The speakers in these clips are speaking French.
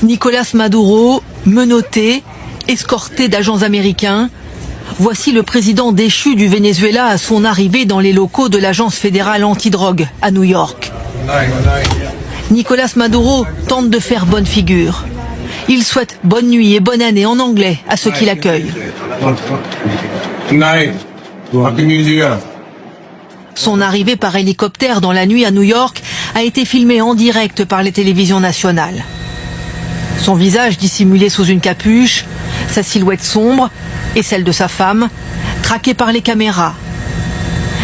Nicolás Maduro, menotté, escorté d'agents américains, voici le président déchu du Venezuela à son arrivée dans les locaux de l'agence fédérale antidrogue à New York. Nicolás Maduro tente de faire bonne figure. Il souhaite bonne nuit et bonne année en anglais à ceux qui l'accueillent. Son arrivée par hélicoptère dans la nuit à New York a été filmée en direct par les télévisions nationales. Son visage dissimulé sous une capuche, sa silhouette sombre et celle de sa femme, traquée par les caméras.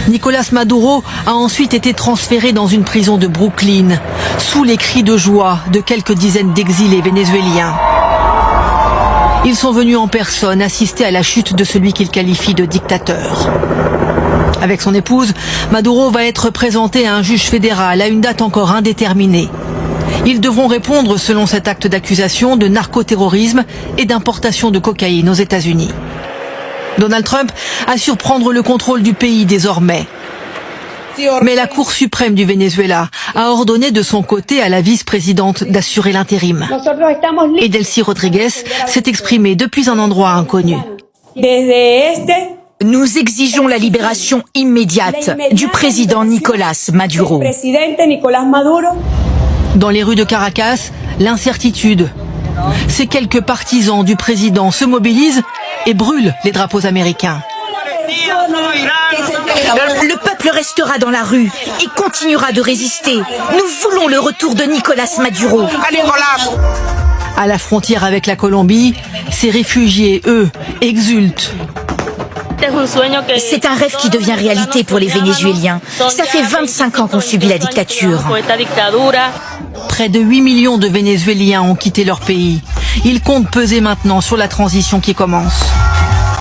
Nicolás Maduro a ensuite été transféré dans une prison de Brooklyn, sous les cris de joie de quelques dizaines d'exilés vénézuéliens. Ils sont venus en personne assister à la chute de celui qu'ils qualifient de dictateur. Avec son épouse, Maduro va être présenté à un juge fédéral à une date encore indéterminée. Ils devront répondre, selon cet acte d'accusation, de narcoterrorisme et d'importation de cocaïne aux États-Unis. Donald Trump assure prendre le contrôle du pays désormais. Mais la Cour suprême du Venezuela a ordonné de son côté à la vice-présidente d'assurer l'intérim. Et Delcy Rodriguez s'est exprimée depuis un endroit inconnu. Nous exigeons la libération immédiate du président Nicolás Maduro. Dans les rues de Caracas, l'incertitude. Ces quelques partisans du président se mobilisent et brûlent les drapeaux américains. Le peuple restera dans la rue et continuera de résister. Nous voulons le retour de Nicolás Maduro. À la frontière avec la Colombie, ces réfugiés, eux, exultent. C'est un rêve qui devient réalité pour les Vénézuéliens. Ça fait 25 ans qu'on subit la dictature. Près de 8 millions de Vénézuéliens ont quitté leur pays. Ils comptent peser maintenant sur la transition qui commence.